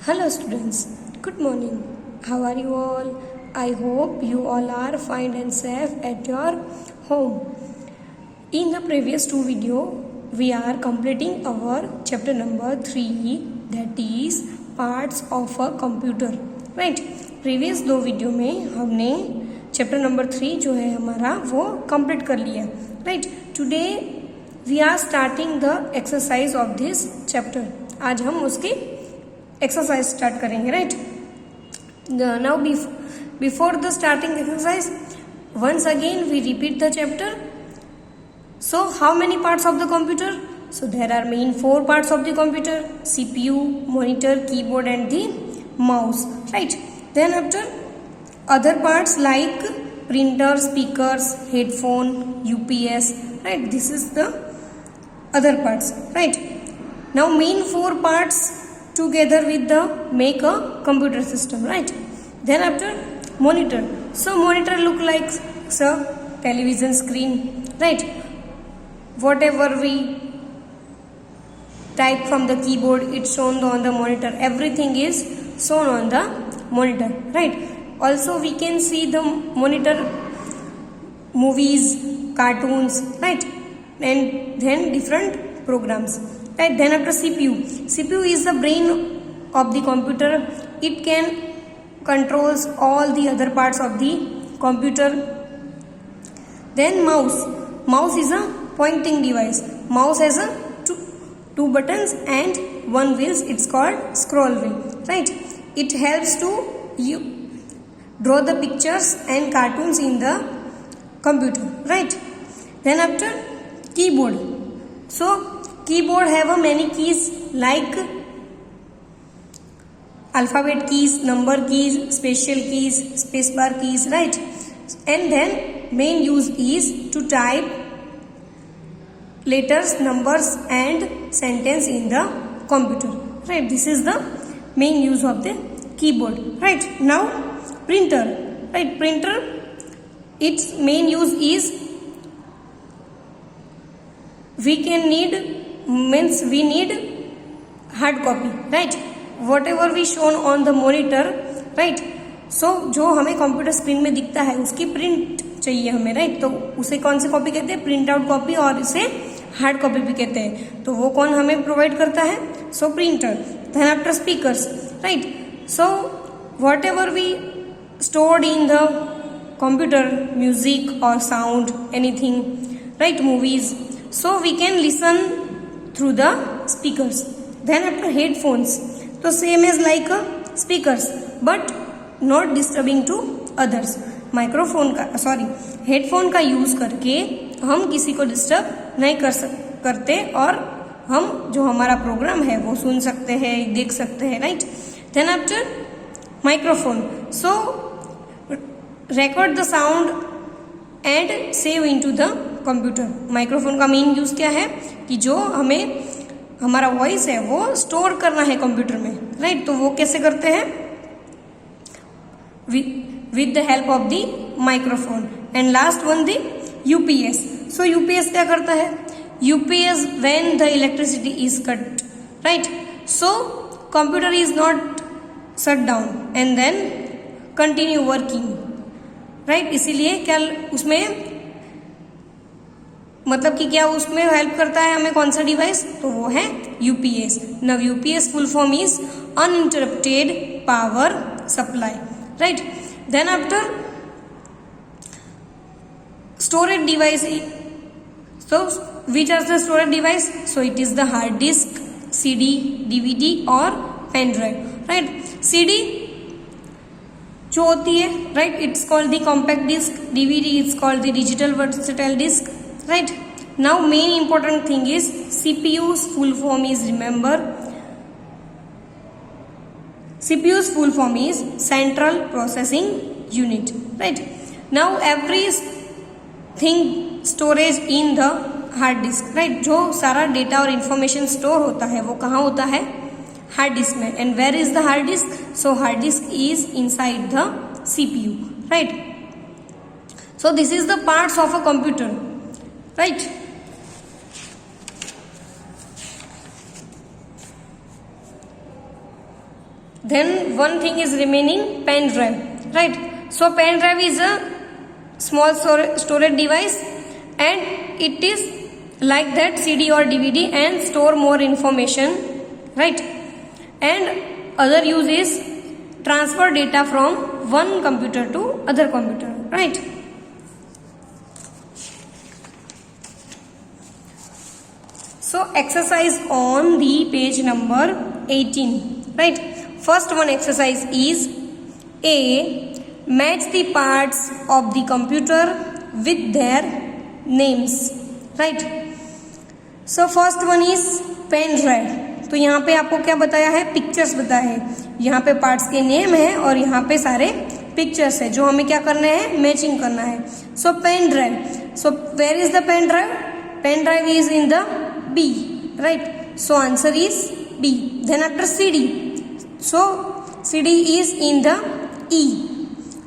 Hello students, good morning. How are you all? I hope you all are fine and safe at your home. In the previous two video, we are completing our chapter number 3, that is parts of a computer. Right? Previous दो video में हमने chapter number 3 जो है हमारा वो complete कर लिया. Right, today we are starting the exercise of this chapter. आज हम उसकी एक्सरसाइज स्टार्ट करेंगे. Right, now before the starting exercise once again we repeat the chapter. So how many parts of the computer? So there are main 4 parts of the computer: CPU, monitor, keyboard and the mouse. Right, then after other parts like printer, speakers, headphone, UPS. Right, this is the other parts. Right, now main 4 parts together with the make a computer system. Right, then after monitor. So monitor look like so television screen. Right, whatever we type from the keyboard, it's shown on the monitor. Everything is shown on the monitor. Right, also we can see the monitor movies, cartoons. Right, and then different programs. Right, then after CPU is the brain of the computer. It can controls all the other parts of the computer. Then mouse is a pointing device. Mouse has a two buttons and one wheels. It's called scroll wheel. Right, it helps to you draw the pictures and cartoons in the computer. Right, then after keyboard. So keyboard have a many keys like alphabet keys, number keys, special keys, spacebar keys. Right, and then main use is to type letters, numbers and sentence in the computer. Right, this is the main use of the keyboard. Right, now printer. Right, printer, its main use is we need hard copy. Right, whatever we shown on the monitor. Right, so जो हमें computer screen में दिखता है उसकी print चाहिए हमें. Right, तो उसे कौन सी कॉपी कहते हैं? प्रिंट आउट कॉपी, और इसे हार्ड कॉपी भी कहते हैं. तो वो कौन हमें प्रोवाइड करता है? So printer. Then after speakers. Right, so whatever we stored in the computer, music और sound, anything. Right, movies. So we can listen through the speakers. Then after headphones, so same as like a speakers but not disturbing to others. Headphone का use करके हम किसी को disturb नहीं करते और हम जो हमारा प्रोग्राम है वो सुन सकते हैं, देख सकते हैं. Right, then after microphone. So record the sound and save into the computer. Microphone का मेन यूज क्या है कि जो हमें हमारा वॉइस है वो स्टोर करना है कंप्यूटर में. राइट, तो वो कैसे करते हैं? With the help of the microphone. And last one the UPS. So UPS क्या करता है? UPS when the electricity is cut. Right, so computer is not shut down and then continue working. Right, इसीलिए क्या उसमें मतलब कि क्या उसमें हेल्प करता है हमें कौन सा डिवाइस? तो वो है UPS. Now UPS full form is uninterrupted power supply. Right, then after storage device. So which are the storage device? So it is the hard disk, CD, DVD और पेन ड्राइव. राइट, सीडी जो होती है, right, it's called the compact disc. DVD is called the digital versatile disc. Right, now main important thing is CPU's full form is, remember, CPU's full form is Central Processing Unit. Right, now everything storage in the hard disk. Right, जो सारा data और information store होता है वो कहाँ होता है? Hard disk में. And where is the hard disk? So hard disk is inside the CPU. Right, so this is the parts of a computer. Right, Then one thing is remaining, pen drive, right? So pen drive is a small storage device, and it is like that CD or DVD and store more information, right? And other use is transfer data from one computer to other computer, right? So exercise on the page number 18, right? First one exercise is A. Match the parts of the computer with their names, right? So first one is pen drive. तो यहाँ पे आपको क्या बताया है, pictures बताया है. यहाँ पे पार्ट्स के नेम है और यहाँ पे सारे पिक्चर्स है जो हमें क्या करना है, मैचिंग करना है. So pen drive. So where is the pen drive? Pen drive is in the B, right? So answer is B. Then after CD, so CD is in the E,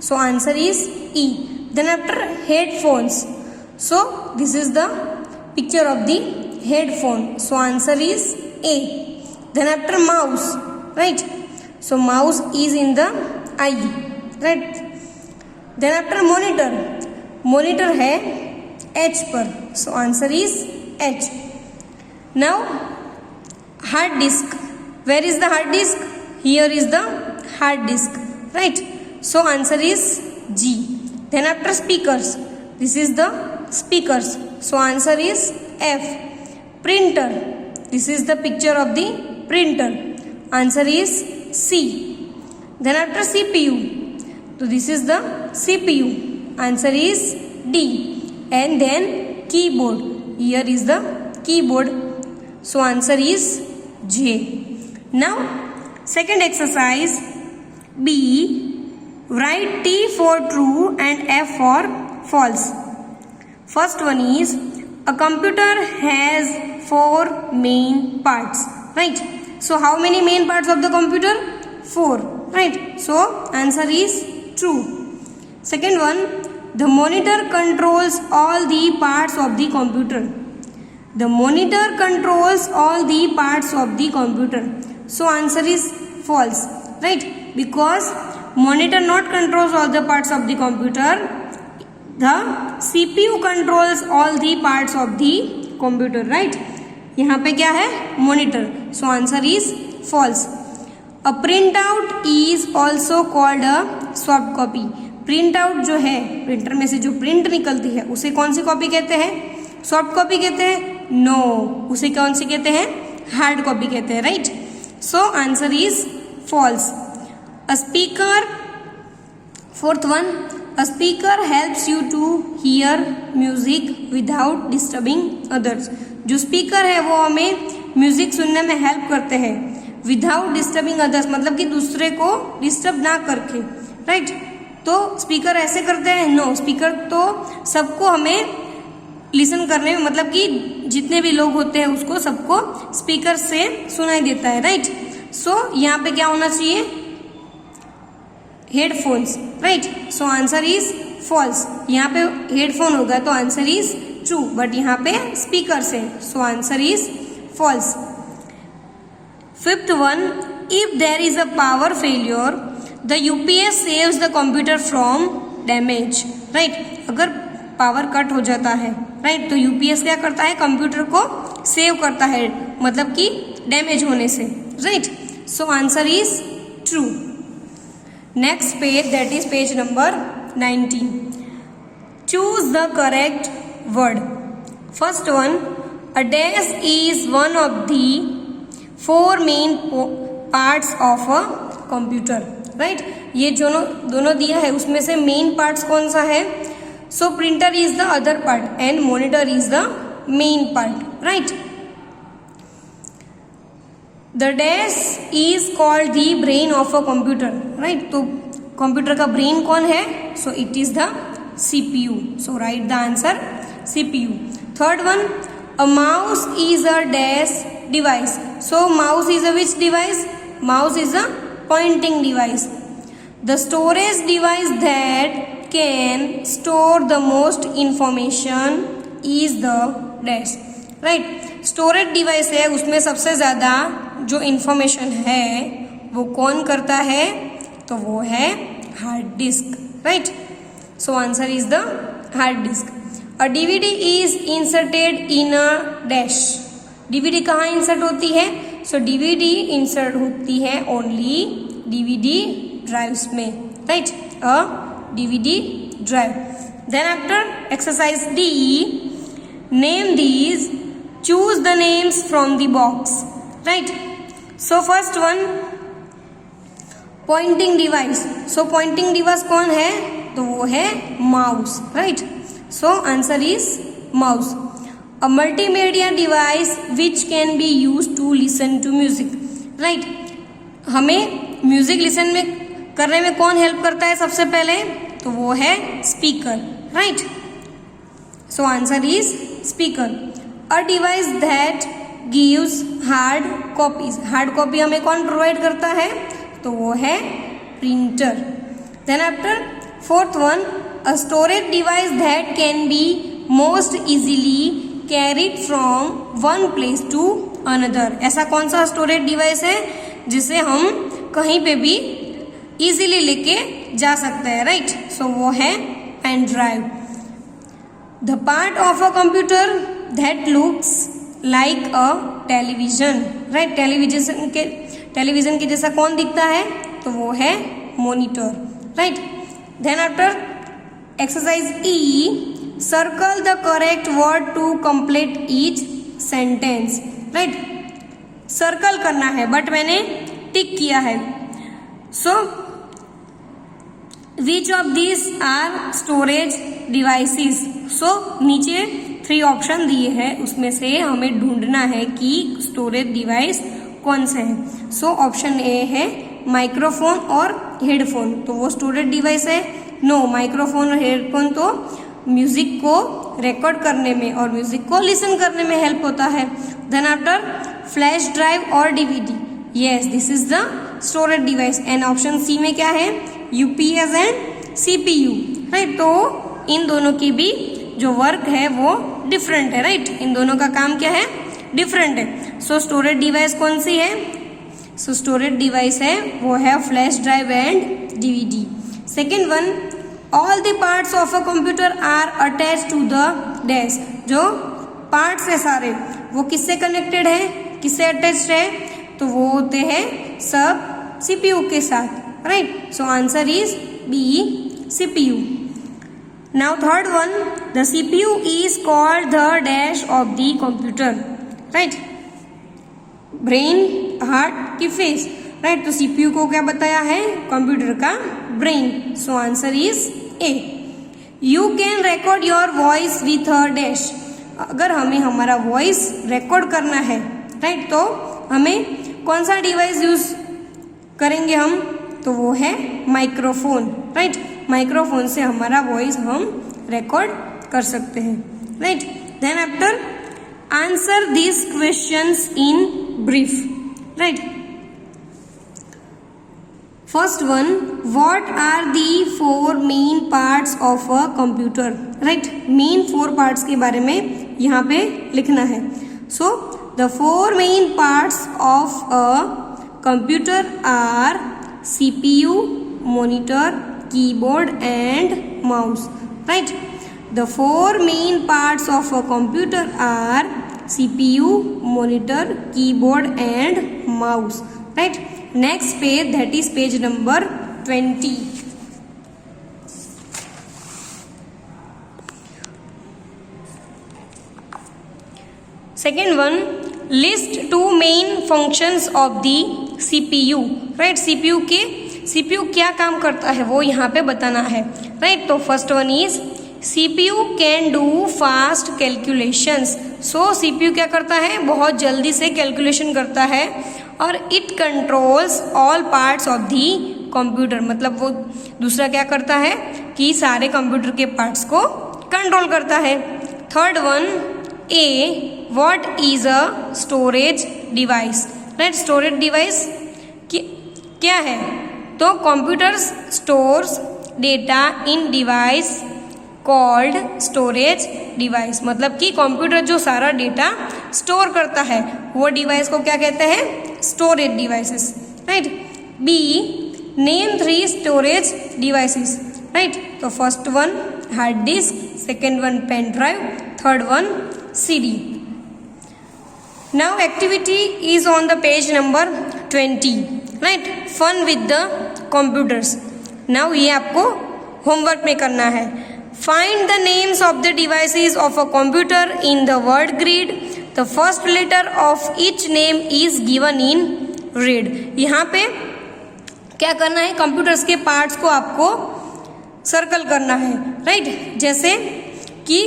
so answer is E. Then after headphones, so this is the picture of the headphone, so answer is A. Then after mouse, right? So mouse is in the I, right? Then after monitor, monitor है H पर, so answer is H. Now hard disk, where is the hard disk? Here is the hard disk, right? So answer is G. Then after speakers, this is the speakers, so answer is F. Printer, this is the picture of the printer, answer is C. Then after CPU, so this is the CPU, answer is D. And then keyboard, here is the keyboard, so answer is J. Now second exercise B. Write T for true and F for false. First one is a computer has 4 main parts, right? So how many main parts of the computer? 4, right? So answer is true. Second one, the monitor controls all the parts of the computer. The monitor controls all the parts of the computer, so answer is false, right? Because monitor not controls all the parts of the computer, the CPU controls all the parts of the computer, right? यहाँ पे क्या है, monitor, so answer is false. A printout is also called a soft copy. Printout जो है, printer में से जो print निकलती है उसे कौन सी कॉपी कहते हैं, सॉफ्ट कॉपी कहते हैं? नो, उसे कौन सी कहते हैं, हार्ड कॉपी कहते हैं, right? So answer is false. A speaker, fourth one, a speaker helps you to hear music without disturbing others. जो स्पीकर है वो हमें म्यूजिक सुनने में हेल्प करते हैं विदाउट डिस्टर्बिंग अदर्स, मतलब कि दूसरे को डिस्टर्ब ना करके, राइट? तो स्पीकर ऐसे करते हैं? नो, स्पीकर तो सबको हमें लिसन करने में, मतलब कि जितने भी लोग होते हैं उसको सबको स्पीकर से सुनाई देता है, राइट? सो यहाँ पे क्या होना चाहिए, headphones, right? So answer is false. यहाँ पे हेडफोन होगा तो आंसर इज ट्रू, बट यहाँ पे स्पीकर से, so answer is false. Fifth one, if there is a power failure the UPS saves the computer from damage, right? अगर power cut हो जाता है, राइट, तो यूपीएस क्या करता है, कंप्यूटर को सेव करता है, मतलब कि डैमेज होने से, right? So answer is true. Next page, that is page number 19. Choose the correct word. First one, a dash is one of the 4 main parts of a computer, right? ये जो दोनों दिया है उसमें से मेन पार्ट्स कौन सा है? So printer is the other part and monitor is the main part, right? The dash is called the brain of a computer, right? तो कंप्यूटर का ब्रेन कौन है? So it is the CPU. So write the answer CPU. Third one, a mouse is a dash device. So mouse is a which device? Mouse is a pointing device. The storage device that can store the most information is the dash, right? Storage device है, उसमें सबसे ज़्यादा जो information है वो कौन करता है? तो वो है hard disk, right. So answer is the hard disk. A DVD is inserted in a dash. DVD कहाँ इंसर्ट होती है? सो डीवीडी इंसर्ट होती है ओनली डीवीडी ड्राइव्स में, right, a DVD drive. Then after exercise D, name these, choose the names from the box, right. So first one, pointing device. सो pointing device कौन है? तो वो है mouse, right. So answer is mouse. A multimedia device which can be use to listen to music, right. हमें music listen में करने में कौन हेल्प करता है सबसे पहले? तो वो है speaker, right. So answer is speaker. A device that gives hard copies. Hard copy हमें कौन प्रोवाइड करता है? तो वो है printer. Then after fourth one, a storage device that can be most easily carried from one place to another. ऐसा कौन सा स्टोरेज डिवाइस है जिसे हम कहीं पे भी इजीली लेके जा सकते हैं, राइट। सो वो है pen drive. The part of a computer that looks like a television, right. Television के जैसा कौन दिखता है? तो वो है monitor, right. Then after exercise E, circle the correct word to complete each sentence, right. Circle करना है बट मैंने टिक किया है। So which of this are storage devices. So नीचे 3 ऑप्शन दिए हैं, उसमें से हमें ढूंढना है कि स्टोरेज डिवाइस कौन से है। सो ऑप्शन ए है माइक्रोफोन और हेडफोन, तो वो स्टोरेज डिवाइस है? नो, माइक्रोफोन और हेडफोन तो म्यूजिक को रिकॉर्ड करने में और म्यूजिक को लिसन करने में हेल्प होता है। देन आफ्टर फ्लैश ड्राइव और DVD, yes this is the storage device. And option C में क्या है? UPS and CPU, right. तो इन दोनों की भी जो वर्क है वो डिफरेंट है, राइट। इन दोनों का काम क्या है? डिफरेंट है। सो स्टोरेज डिवाइस कौन सी है? सो स्टोरेज डिवाइस है वो है flash drive and DVD. Second one, all the parts of a computer are attach to the dash. जो पार्ट्स है सारे वो किससे कनेक्टेड है, किससे अटैच्ड है? तो वो होते हैं सब सीपीयू के साथ, right. So answer is B, CPU. Now third one, the CPU is called the dash of the computer, right. Brain, heart की फेस, राइट। तो सीपीयू को क्या बताया है? कंप्यूटर का brain. So answer is A. You can record your voice with a dash. अगर हमें हमारा वॉइस रिकॉर्ड करना है, राइट, तो हमें कौन सा डिवाइस यूज करेंगे हम? तो वो है माइक्रोफोन, राइट। माइक्रोफोन से हमारा वॉइस हम रिकॉर्ड कर सकते हैं, right. Then after answer this questions in brief, right. First one, what are the 4 main parts of a computer, right. Main 4 parts के बारे में यहाँ पे लिखना है। So the 4 main parts of a computer are CPU, monitor, keyboard and mouse, right. The 4 main parts of a computer are CPU, monitor, keyboard and mouse, right. Next page, that is page number 20. Second one, list 2 main functions of the CPU, right. CPU क्या काम करता है वो यहाँ पे बताना है, right. तो first one is CPU can do fast calculations. So CPU क्या करता है? बहुत जल्दी से कैलकुलेशन करता है। और it controls all parts of the computer, मतलब वो दूसरा क्या करता है कि सारे कंप्यूटर के पार्ट्स को कंट्रोल करता है। Third one, A, what is a storage device, right. Storage device क्या है? तो कंप्यूटर स्टोर्स डेटा इन डिवाइस कॉल्ड स्टोरेज डिवाइस, मतलब कि कंप्यूटर जो सारा डेटा स्टोर करता है वो डिवाइस को क्या कहते हैं? Storage devices, right. B. Name 3 storage devices. Right? So first one hard disk, second one pen drive, third one CD. Now activity is on the page number 20. Right? Fun with the computers. Now ये आपको homework में करना है. Find the names of the devices of a computer in the word grid. The first letter of each name is given in red. यहाँ पे क्या करना है, कंप्यूटर्स के पार्ट्स को आपको सर्कल करना है. राइट? जैसे कि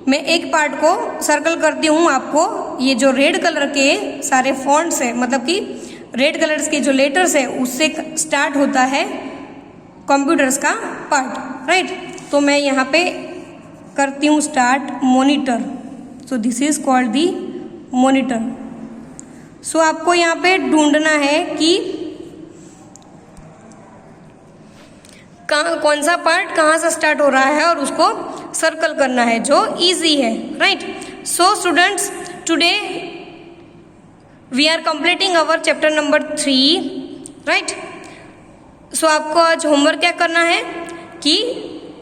मैं एक पार्ट को सर्कल करती हूँ, आपको ये जो रेड कलर के सारे फॉन्ट्स है, मतलब कि रेड कलर्स के जो लेटर्स है उससे स्टार्ट होता है कंप्यूटर्स का पार्ट. राइट? तो मैं यहाँ पे करती हूँ start monitor. So this is called the monitor. So आपको यहाँ पे ढूंढना है कि कौन सा पार्ट कहाँ से स्टार्ट हो रहा है और उसको सर्कल करना है, जो इजी है. Right? So students, today we are completing our chapter number 3. Right? So आपको आज होमवर्क क्या करना है कि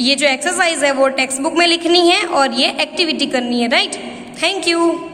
ये जो एक्सरसाइज है वो टेक्स्ट बुक में लिखनी है और ये एक्टिविटी करनी है. राइट? Thank you.